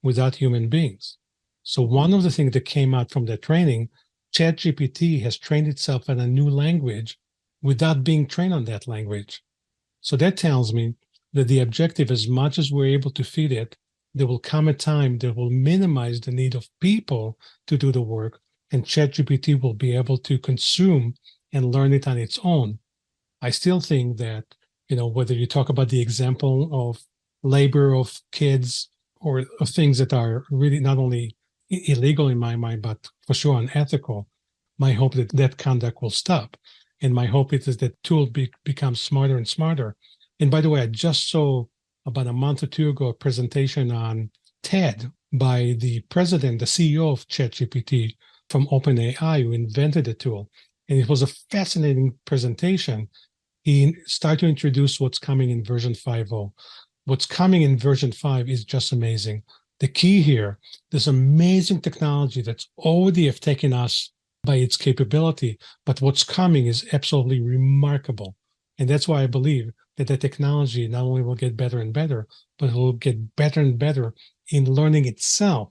without human beings. So one of the things that came out from that training, ChatGPT has trained itself in a new language without being trained on that language. So that tells me that the objective, as much as we're able to feed it, there will come a time that will minimize the need of people to do the work, and ChatGPT will be able to consume and learn it on its own. I still think that, whether you talk about the example of labor of kids or of things that are really not only illegal in my mind, but for sure unethical, my hope that that conduct will stop. And my hope is that tool becomes smarter and smarter. And by the way, I just saw about a month or two ago a presentation on TED by the president, the CEO of ChatGPT from OpenAI, who invented the tool. And it was a fascinating presentation. He started to introduce what's coming in version 5.0. What's coming in version 5 is just amazing. The key here, this amazing technology that's already have taken us by its capability, but what's coming is absolutely remarkable. And that's why I believe that the technology not only will get better and better, but it will get better and better in learning itself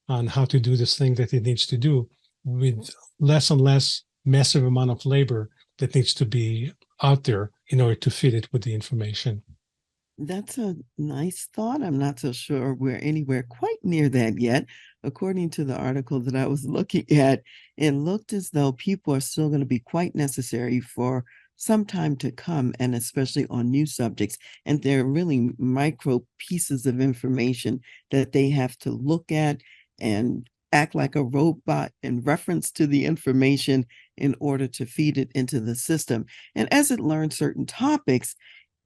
on how to do this thing that it needs to do with less and less massive amount of labor that needs to be out there in order to fit it with the information. That's a nice thought. I'm not so sure we're anywhere quite near that yet. According to the article that I was looking at, it looked as though people are still going to be quite necessary for some time to come, and especially on new subjects. And they're really micro pieces of information that they have to look at and act like a robot in reference to the information in order to feed it into the system. And as it learns certain topics,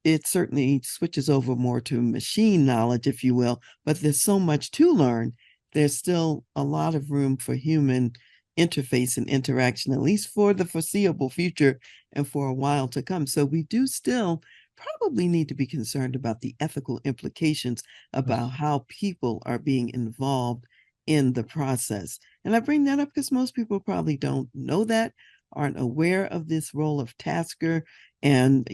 it certainly switches over more to machine knowledge, if you will, but there's so much to learn. There's still a lot of room for human interface and interaction, at least for the foreseeable future and for a while to come. So we do still probably need to be concerned about the ethical implications about how people are being involved in the process. And I bring that up because most people probably don't know that, aren't aware of this role of tasker and,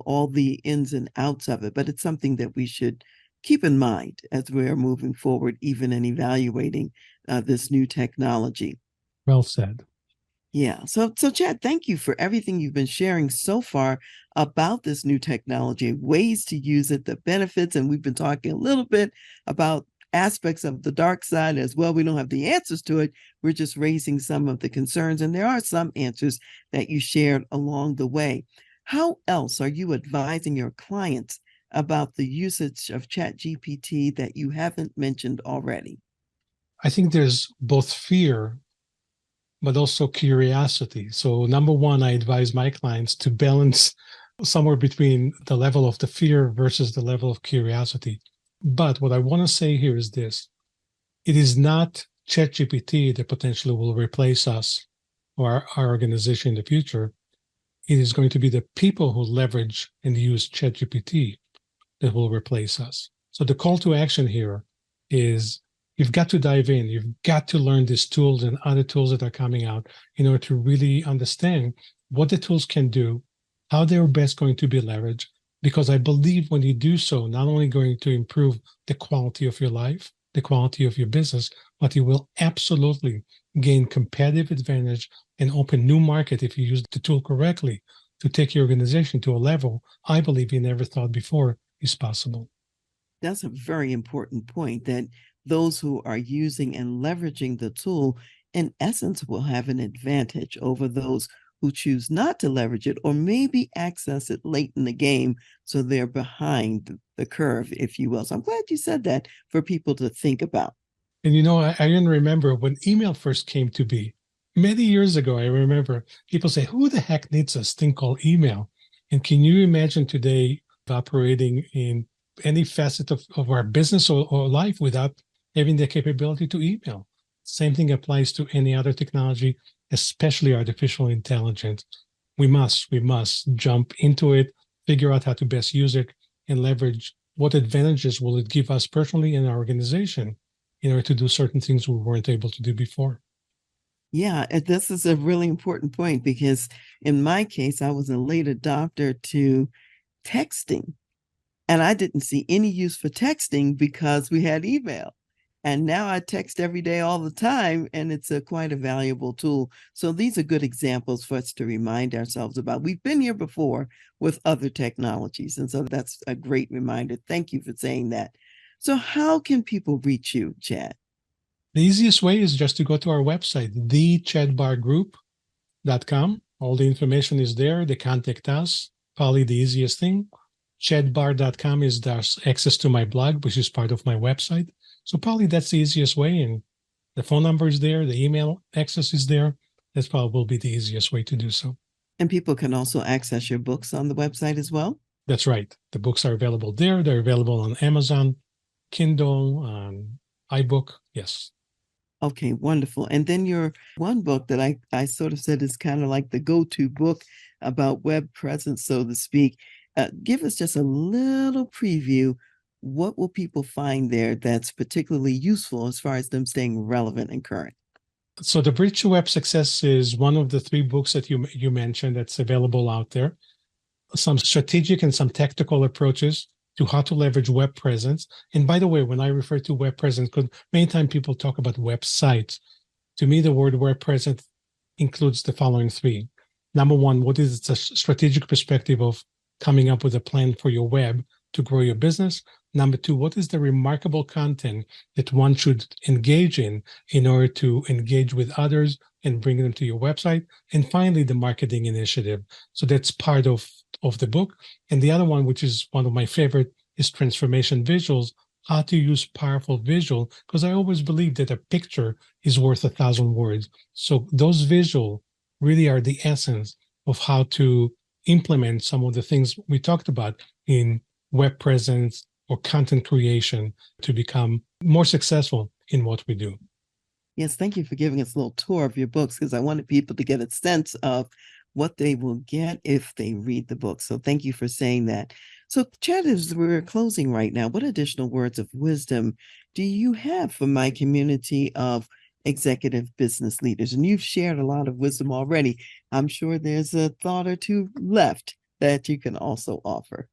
all the ins and outs of it. But it's something that we should keep in mind as we're moving forward, even in evaluating this new technology. Well said. Yeah. So Chad, thank you for everything you've been sharing so far about this new technology, ways to use it, the benefits. And we've been talking a little bit about aspects of the dark side as well. We don't have the answers to it. We're just raising some of the concerns. And there are some answers that you shared along the way. How else are you advising your clients about the usage of ChatGPT that you haven't mentioned already? I think there's both fear, but also curiosity. So, number one, I advise my clients to balance somewhere between the level of the fear versus the level of curiosity. But what I want to say here is this: it is not ChatGPT that potentially will replace us or our organization in the future. It is going to be the people who leverage and use ChatGPT that will replace us. So the call to action here is you've got to dive in. You've got to learn these tools and other tools that are coming out in order to really understand what the tools can do, how they're best going to be leveraged. Because I believe when you do so, not only going to improve the quality of your life, the quality of your business, but you will absolutely gain competitive advantage and open new market if you use the tool correctly to take your organization to a level I believe you never thought before is possible. That's a very important point, that those who are using and leveraging the tool, in essence, will have an advantage over those who choose not to leverage it or maybe access it late in the game. So they're behind the curve, if you will. So I'm glad you said that for people to think about. And I even remember when email first came to be many years ago. I remember people say, who the heck needs this thing called email? And can you imagine today operating in any facet of our business or life without having the capability to email? Same thing applies to any other technology, especially artificial intelligence. We must jump into it, figure out how to best use it, and leverage what advantages will it give us personally in our organization in order to do certain things we weren't able to do before. Yeah, this is a really important point because in my case, I was a late adopter to texting. And I didn't see any use for texting because we had email. And now I text every day, all the time, and it's quite a valuable tool. So these are good examples for us to remind ourselves about. We've been here before with other technologies. And so that's a great reminder. Thank you for saying that. So how can people reach you, Chad? The easiest way is just to go to our website, thechadbargroup.com. All the information is there. They contact us. Probably the easiest thing. Chadbar.com is there's access to my blog, which is part of my website. So probably that's the easiest way. And the phone number is there. The email access is there. That's probably will be the easiest way to do so. And people can also access your books on the website as well. That's right. The books are available there. They're available on Amazon, Kindle, on iBook. Yes. Okay, wonderful. And then your one book that I sort of said is kind of like the go-to book about web presence, so to speak. Give us just a little preview. What will people find there that's particularly useful as far as them staying relevant and current? So the Bridge to Web Success is one of the three books that you mentioned that's available out there. Some strategic and some tactical approaches to how to leverage web presence. And by the way, when I refer to web presence, because many times people talk about websites, to me, the word web presence includes the following three. Number one, what is the strategic perspective of coming up with a plan for your web to grow your business? Number two, what is the remarkable content that one should engage in order to engage with others and bring them to your website? And finally, the marketing initiative. So that's part of the book. And the other one, which is one of my favorite, is transformation visuals, how to use powerful visual, because I always believe that a picture is worth 1,000 words. So those visual really are the essence of how to implement some of the things we talked about in web presence or content creation to become more successful in what we do. Yes, thank you for giving us a little tour of your books, because I wanted people to get a sense of what they will get if they read the book. So thank you for saying that. So, Chad, as we're closing right now, what additional words of wisdom do you have for my community of executive business leaders? And you've shared a lot of wisdom already. I'm sure there's a thought or two left that you can also offer.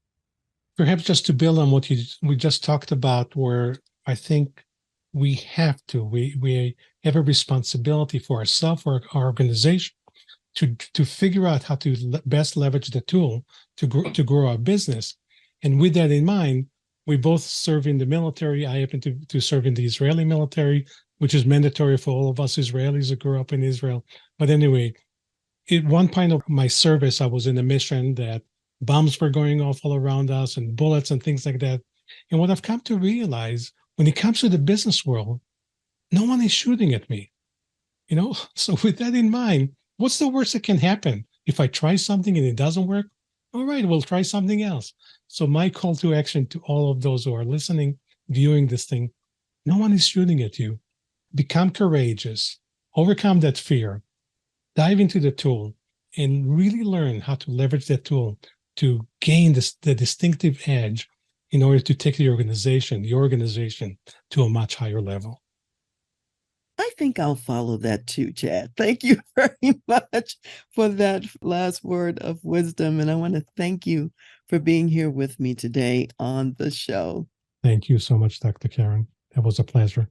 Perhaps just to build on what we just talked about, where I think we have we have a responsibility for ourselves or our organization to figure out how to best leverage the tool to grow our business. And with that in mind, we both serve in the military. I happen to serve in the Israeli military, which is mandatory for all of us Israelis that grew up in Israel. But anyway, at one point of my service, I was in a mission that bombs were going off all around us and bullets and things like that. And what I've come to realize, when it comes to the business world, no one is shooting at me. So with that in mind, what's the worst that can happen? If I try something and it doesn't work, all right, we'll try something else. So my call to action to all of those who are listening, viewing this thing, no one is shooting at you. Become courageous, overcome that fear, dive into the tool, and really learn how to leverage that tool to gain the distinctive edge in order to take the organization to a much higher level. I think I'll follow that too, Chad. Thank you very much for that last word of wisdom. And I want to thank you for being here with me today on the show. Thank you so much, Dr. Karen. That was a pleasure.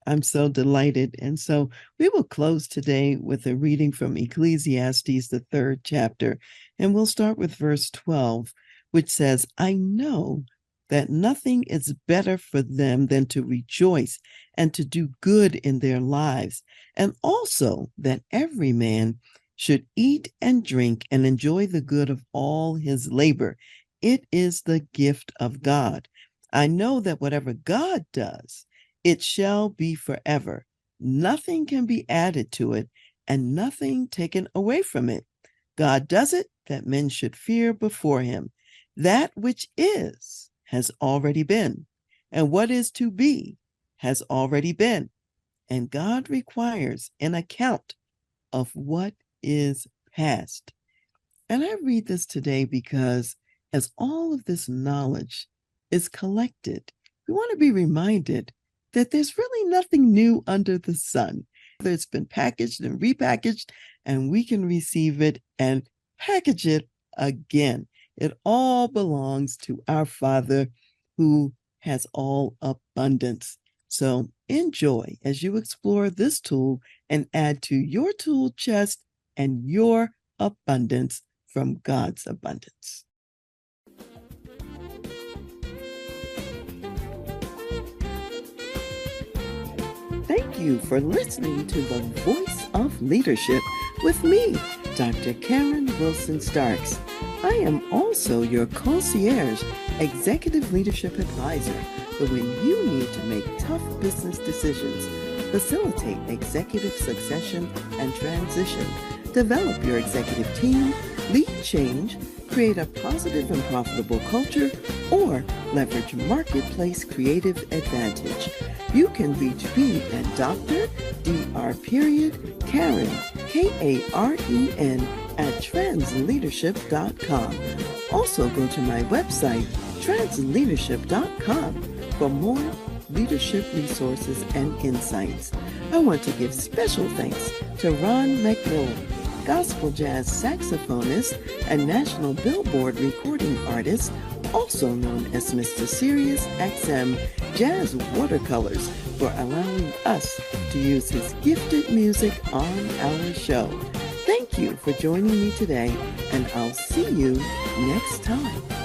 I'm so delighted. And so we will close today with a reading from Ecclesiastes, the 3rd chapter. And we'll start with verse 12, which says, I know that nothing is better for them than to rejoice and to do good in their lives, and also that every man should eat and drink and enjoy the good of all his labor. It is the gift of God. I know that whatever God does, it shall be forever. Nothing can be added to it, and nothing taken away from it. God does it that men should fear before him. That which is has already been, and what is to be has already been. And God requires an account of what is past. And I read this today because as all of this knowledge is collected, we want to be reminded that there's really nothing new under the sun. It's been packaged and repackaged, and we can receive it and package it again. It all belongs to our Father who has all abundance. So enjoy as you explore this tool and add to your tool chest and your abundance from God's abundance. Thank you for listening to The Voice of Leadership with me, Dr. Karen Wilson Starks. I am also your concierge executive leadership advisor for when you need to make tough business decisions, facilitate executive succession and transition, develop your executive team, lead change, create a positive and profitable culture, or leverage marketplace creative advantage. You can reach me at Dr. Karen, Karen, at transleadership.com. Also go to my website, transleadership.com, for more leadership resources and insights. I want to give special thanks to Ron McMillan, gospel jazz saxophonist and national Billboard recording artist, also known as Mr. Sirius XM Jazz Watercolors, for allowing us to use his gifted music on our show. Thank you for joining me today, and I'll see you next time.